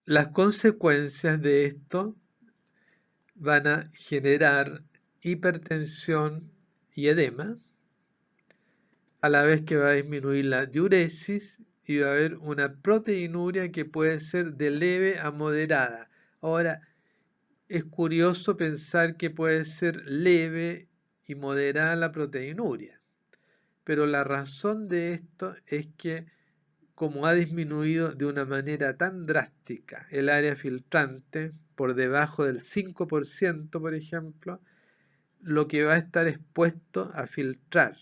Las consecuencias de esto van a generar hipertensión y edema, a la vez que va a disminuir la diuresis y va a haber una proteinuria que puede ser de leve a moderada. Ahora, es curioso pensar que puede ser leve y moderada la proteinuria, pero la razón de esto es que como ha disminuido de una manera tan drástica el área filtrante, por debajo del 5%, por ejemplo, lo que va a estar expuesto a filtrar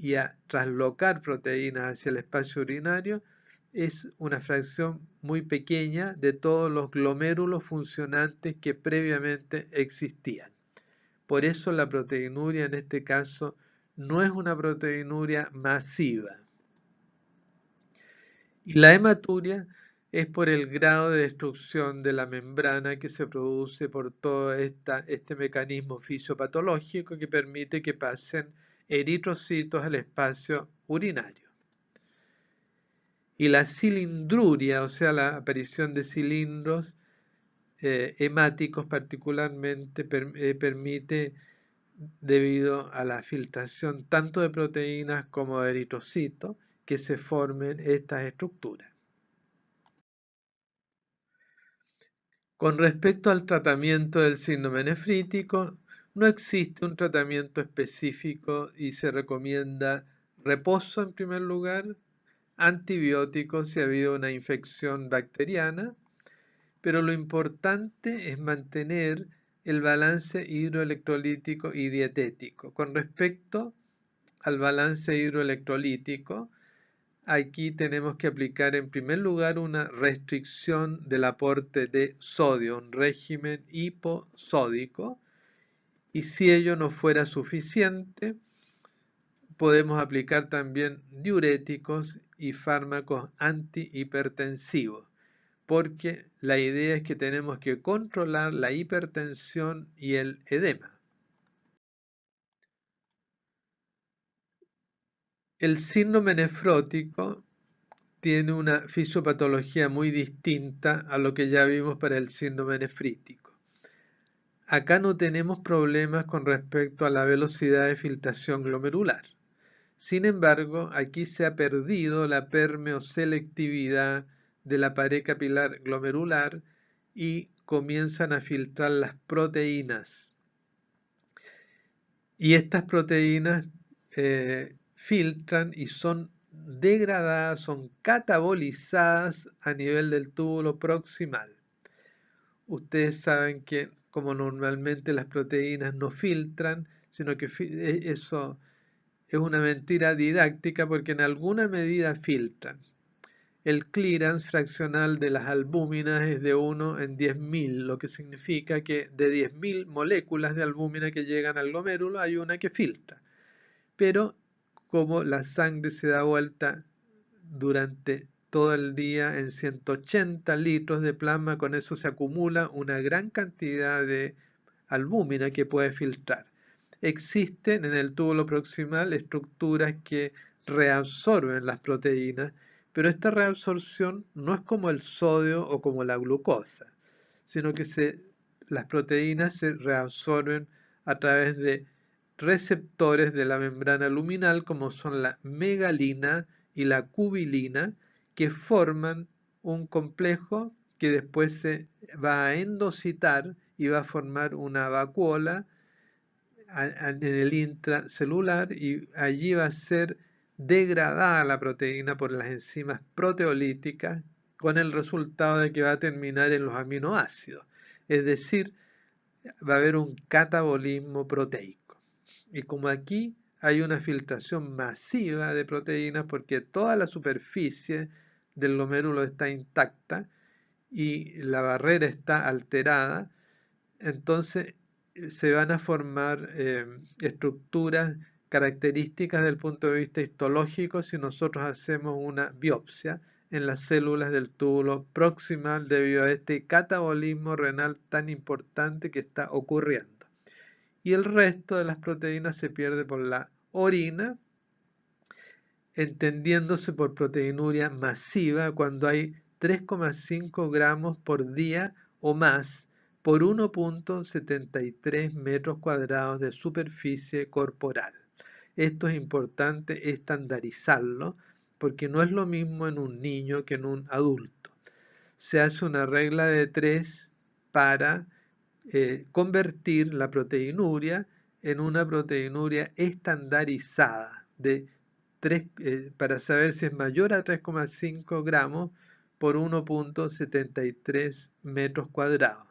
y a traslocar proteínas hacia el espacio urinario es una fracción muy pequeña de todos los glomérulos funcionantes que previamente existían. Por eso la proteinuria en este caso no es una proteinuria masiva. Y la hematuria es por el grado de destrucción de la membrana que se produce por todo este mecanismo fisiopatológico que permite que pasen eritrocitos al espacio urinario. Y la cilindruria, o sea, la aparición de cilindros hemáticos particularmente, permite, debido a la filtración tanto de proteínas como de eritrocitos, que se formen estas estructuras. Con respecto al tratamiento del síndrome nefrítico, no existe un tratamiento específico y se recomienda reposo en primer lugar, antibióticos si ha habido una infección bacteriana, pero lo importante es mantener el balance hidroelectrolítico y dietético. Con respecto al balance hidroelectrolítico, aquí tenemos que aplicar en primer lugar una restricción del aporte de sodio, un régimen hiposódico, y si ello no fuera suficiente, podemos aplicar también diuréticos y fármacos antihipertensivos, porque la idea es que tenemos que controlar la hipertensión y el edema. El síndrome nefrótico tiene una fisiopatología muy distinta a lo que ya vimos para el síndrome nefrítico. Acá no tenemos problemas con respecto a la velocidad de filtración glomerular. Sin embargo, aquí se ha perdido la permeoselectividad de la pared capilar glomerular y comienzan a filtrar las proteínas. Y estas proteínas filtran y son degradadas, son catabolizadas a nivel del túbulo proximal. Ustedes saben que como normalmente las proteínas no filtran, sino que eso es una mentira didáctica porque en alguna medida filtran. El clearance fraccional de las albúminas es de 1 en 10.000, lo que significa que de 10.000 moléculas de albúmina que llegan al glomérulo hay una que filtra. Pero como la sangre se da vuelta durante todo el día en 180 litros de plasma, con eso se acumula una gran cantidad de albúmina que puede filtrar. Existen en el túbulo proximal estructuras que reabsorben las proteínas, pero esta reabsorción no es como el sodio o como la glucosa, sino que las proteínas se reabsorben a través de receptores de la membrana luminal como son la megalina y la cubilina, que forman un complejo que después se va a endocitar y va a formar una vacuola en el intracelular y allí va a ser degradada la proteína por las enzimas proteolíticas con el resultado de que va a terminar en los aminoácidos. Es decir, va a haber un catabolismo proteico. Y como aquí hay una filtración masiva de proteínas porque toda la superficie del glomérulo está intacta y la barrera está alterada, entonces se van a formar estructuras características desde el punto de vista histológico si nosotros hacemos una biopsia en las células del túbulo proximal debido a este catabolismo renal tan importante que está ocurriendo. Y el resto de las proteínas se pierde por la orina, entendiéndose por proteinuria masiva cuando hay 3,5 gramos por día o más por 1,73 metros cuadrados de superficie corporal. Esto es importante estandarizarlo porque no es lo mismo en un niño que en un adulto. Se hace una regla de 3 para convertir la proteinuria en una proteinuria estandarizada de 3, para saber si es mayor a 3,5 gramos por 1,73 metros cuadrados.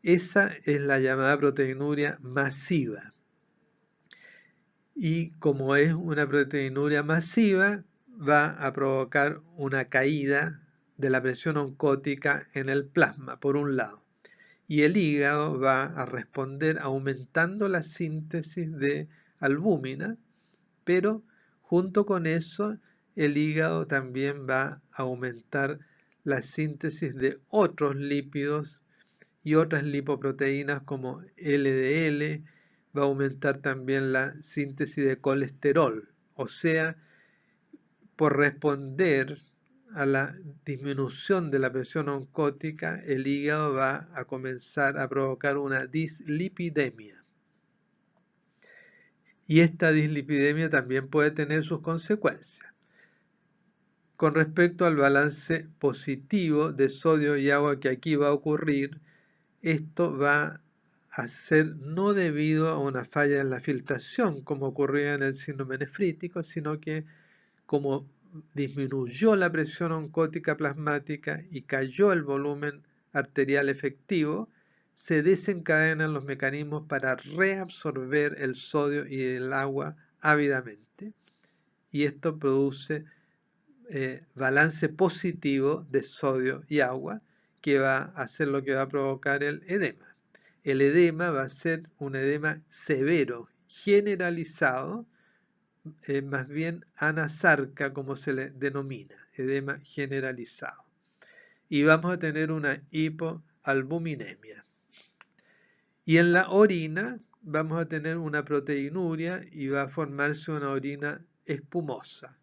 Esa es la llamada proteinuria masiva. Y como es una proteinuria masiva, va a provocar una caída de la presión oncótica en el plasma, por un lado. Y el hígado va a responder aumentando la síntesis de albúmina, pero junto con eso el hígado también va a aumentar la síntesis de otros lípidos y otras lipoproteínas como LDL, va a aumentar también la síntesis de colesterol, o sea, por responder a la disminución de la presión oncótica, el hígado va a comenzar a provocar una dislipidemia. Y esta dislipidemia también puede tener sus consecuencias. Con respecto al balance positivo de sodio y agua que aquí va a ocurrir, esto va a ser no debido a una falla en la filtración, como ocurría en el síndrome nefrítico, sino que como disminuyó la presión oncótica plasmática y cayó el volumen arterial efectivo, se desencadenan los mecanismos para reabsorber el sodio y el agua ávidamente. Y esto produce balance positivo de sodio y agua, que va a hacer lo que va a provocar el edema. El edema va a ser un edema severo, generalizado, más bien anasarca, como se le denomina, edema generalizado. Y vamos a tener una hipoalbuminemia. Y en la orina vamos a tener una proteinuria y va a formarse una orina espumosa.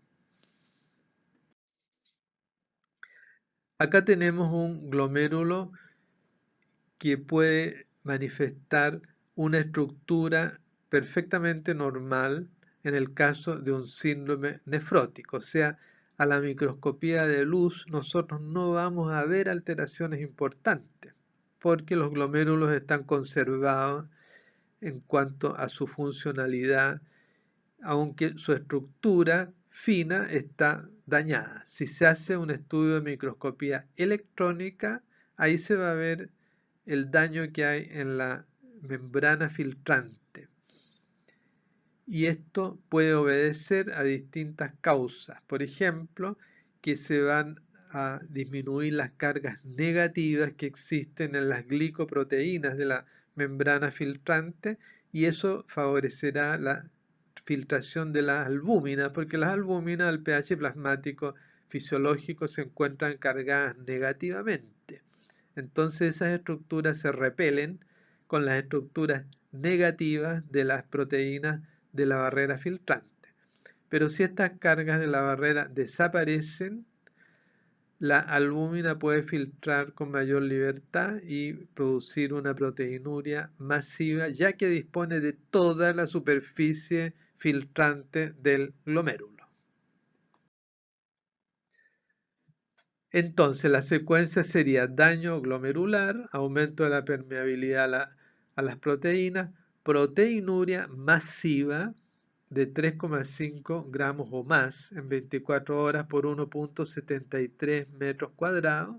Acá tenemos un glomérulo que puede manifestar una estructura perfectamente normal en el caso de un síndrome nefrótico, o sea, a la microscopía de luz nosotros no vamos a ver alteraciones importantes porque los glomérulos están conservados en cuanto a su funcionalidad, aunque su estructura fina está dañada. Si se hace un estudio de microscopía electrónica, ahí se va a ver el daño que hay en la membrana filtrante. Y esto puede obedecer a distintas causas. Por ejemplo, que se van a disminuir las cargas negativas que existen en las glicoproteínas de la membrana filtrante y eso favorecerá la filtración de las albúminas, porque las albúminas al pH plasmático fisiológico se encuentran cargadas negativamente. Entonces esas estructuras se repelen con las estructuras negativas de las proteínas de la barrera filtrante. Pero si estas cargas de la barrera desaparecen, la albúmina puede filtrar con mayor libertad y producir una proteinuria masiva, ya que dispone de toda la superficie filtrante del glomérulo. Entonces, la secuencia sería daño glomerular, aumento de la permeabilidad a las proteínas, proteinuria masiva de 3,5 gramos o más en 24 horas por 1,73 metros cuadrados.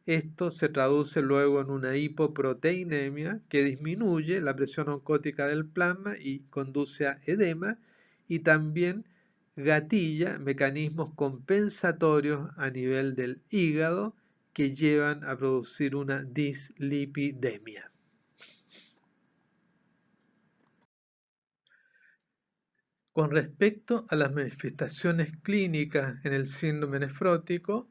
Esto se traduce luego en una hipoproteinemia que disminuye la presión oncótica del plasma y conduce a edema y también gatilla mecanismos compensatorios a nivel del hígado que llevan a producir una dislipidemia. Con respecto a las manifestaciones clínicas en el síndrome nefrótico,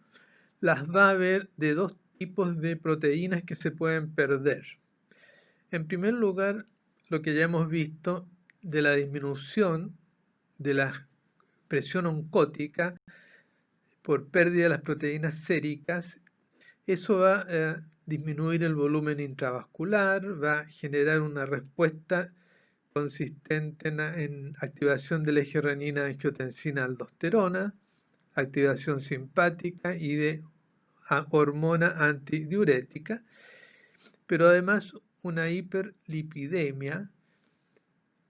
las va a haber de dos tipos de proteínas que se pueden perder. En primer lugar, lo que ya hemos visto de la disminución de la presión oncótica por pérdida de las proteínas séricas. Eso va a disminuir el volumen intravascular, va a generar una respuesta consistente en activación del eje renina-angiotensina-aldosterona, activación simpática y de hormona antidiurética, pero además una hiperlipidemia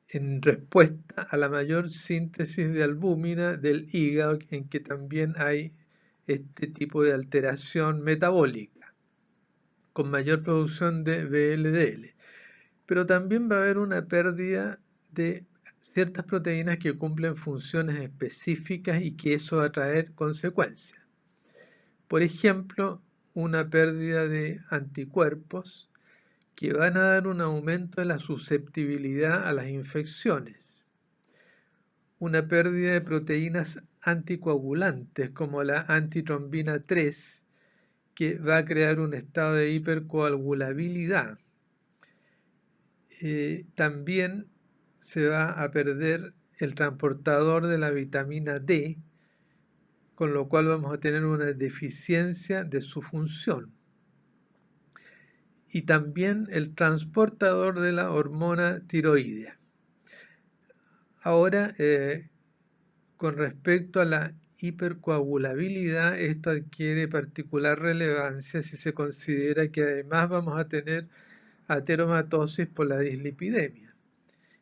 en respuesta a la mayor síntesis de albúmina del hígado, en que también hay este tipo de alteración metabólica, con mayor producción de VLDL. Pero también va a haber una pérdida de ciertas proteínas que cumplen funciones específicas y que eso va a traer consecuencias. Por ejemplo, una pérdida de anticuerpos que van a dar un aumento de la susceptibilidad a las infecciones. Una pérdida de proteínas anticoagulantes como la antitrombina 3, que va a crear un estado de hipercoagulabilidad. También se va a perder el transportador de la vitamina D, con lo cual vamos a tener una deficiencia de su función. Y también el transportador de la hormona tiroidea. Ahora, con respecto a la hipercoagulabilidad, esto adquiere particular relevancia si se considera que además vamos a tener ateromatosis por la dislipidemia.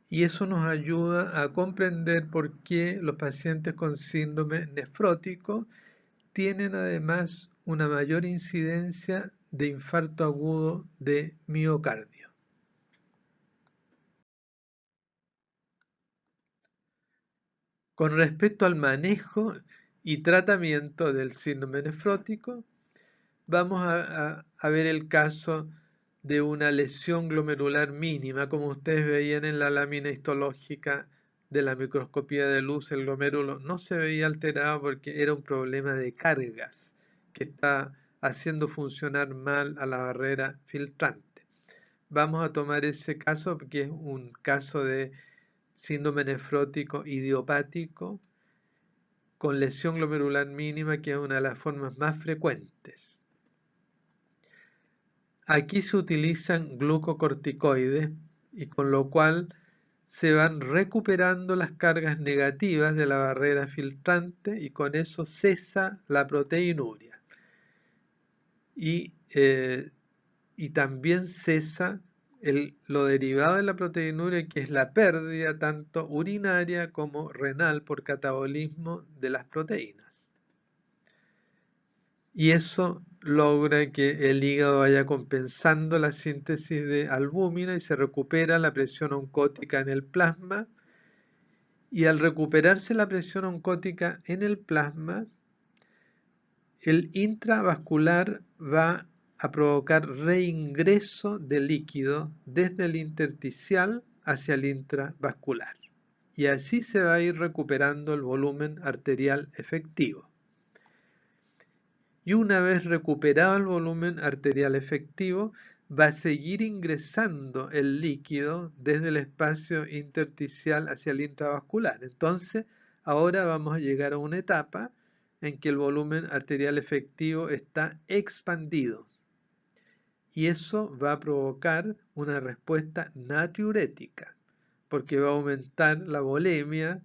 Y eso nos ayuda a comprender por qué los pacientes con síndrome nefrótico tienen además una mayor incidencia de infarto agudo de miocardio. Con respecto al manejo y tratamiento del síndrome nefrótico, vamos a ver el caso de una lesión glomerular mínima, como ustedes veían en la lámina histológica de la microscopía de luz. El glomérulo no se veía alterado porque era un problema de cargas que está haciendo funcionar mal a la barrera filtrante. Vamos a tomar ese caso porque es un caso de síndrome nefrótico idiopático con lesión glomerular mínima, que es una de las formas más frecuentes. Aquí se utilizan glucocorticoides y con lo cual se van recuperando las cargas negativas de la barrera filtrante y con eso cesa la proteinuria. Y también cesa lo derivado de la proteinuria, que es la pérdida tanto urinaria como renal por catabolismo de las proteínas. Y eso logra que el hígado vaya compensando la síntesis de albúmina y se recupera la presión oncótica en el plasma. Y al recuperarse la presión oncótica en el plasma, el intravascular va a provocar reingreso de líquido desde el intersticial hacia el intravascular. Y así se va a ir recuperando el volumen arterial efectivo. Y una vez recuperado el volumen arterial efectivo, va a seguir ingresando el líquido desde el espacio intersticial hacia el intravascular. Entonces, ahora vamos a llegar a una etapa en que el volumen arterial efectivo está expandido. Y eso va a provocar una respuesta natriurética, porque va a aumentar la volemia,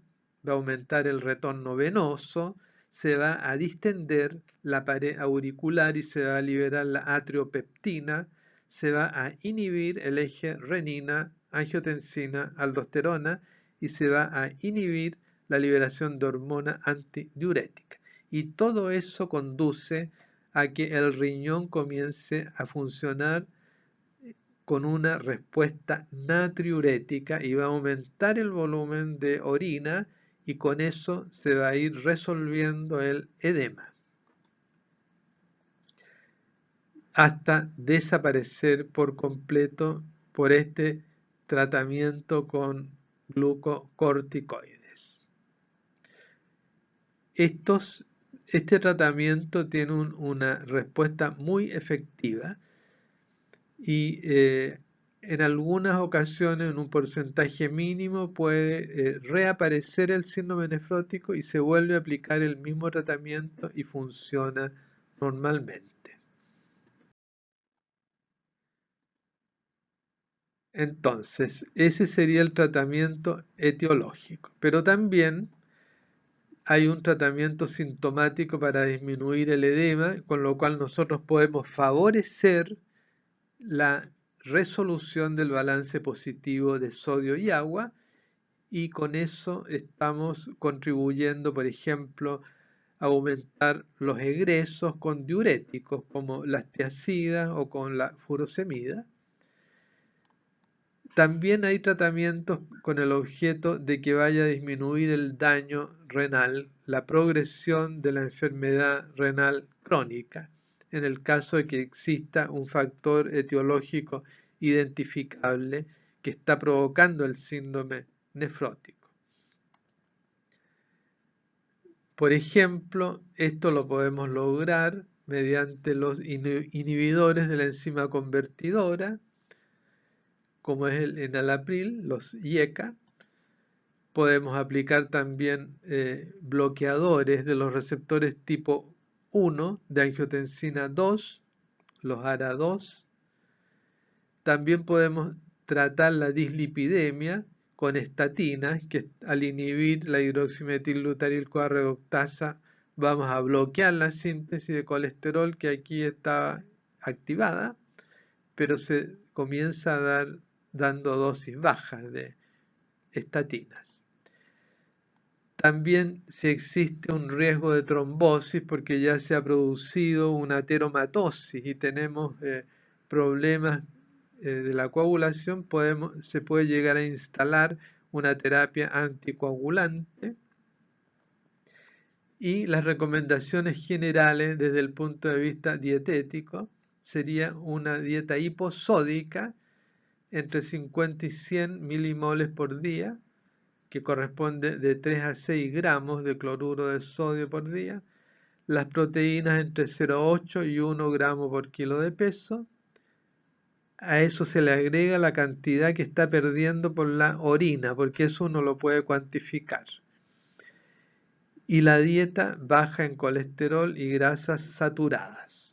va a aumentar el retorno venoso, se va a distender la pared auricular y se va a liberar la atriopeptina, se va a inhibir el eje renina, angiotensina, aldosterona y se va a inhibir la liberación de hormona antidiurética. Y todo eso conduce a que el riñón comience a funcionar con una respuesta natriurética y va a aumentar el volumen de orina y con eso se va a ir resolviendo el edema hasta desaparecer por completo por este tratamiento con glucocorticoides. Este tratamiento tiene una respuesta muy efectiva y en algunas ocasiones, en un porcentaje mínimo, puede reaparecer el síndrome nefrótico y se vuelve a aplicar el mismo tratamiento y funciona normalmente. Entonces, ese sería el tratamiento etiológico, pero también hay un tratamiento sintomático para disminuir el edema, con lo cual nosotros podemos favorecer la resolución del balance positivo de sodio y agua, y con eso estamos contribuyendo, por ejemplo, a aumentar los egresos con diuréticos como la tiazida o con la furosemida. También hay tratamientos con el objeto de que vaya a disminuir el daño renal, la progresión de la enfermedad renal crónica, en el caso de que exista un factor etiológico identificable que está provocando el síndrome nefrótico. Por ejemplo, esto lo podemos lograr mediante los inhibidores de la enzima convertidora, como es el enalapril, los IECA. Podemos aplicar también bloqueadores de los receptores tipo 1 de angiotensina 2, los ARA2. También podemos tratar la dislipidemia con estatinas, que al inhibir la hidroximetilglutaryl-CoA reductasa vamos a bloquear la síntesis de colesterol que aquí está activada, pero se comienza a dar dando dosis bajas de estatinas. También si existe un riesgo de trombosis porque ya se ha producido una ateromatosis y tenemos problemas de la coagulación, se puede llegar a instalar una terapia anticoagulante. Y las recomendaciones generales desde el punto de vista dietético sería una dieta hiposódica entre 50 y 100 milimoles por día, que corresponde de 3 a 6 gramos de cloruro de sodio por día, las proteínas entre 0,8 y 1 gramo por kilo de peso. A eso se le agrega la cantidad que está perdiendo por la orina, porque eso uno lo puede cuantificar. Y la dieta baja en colesterol y grasas saturadas.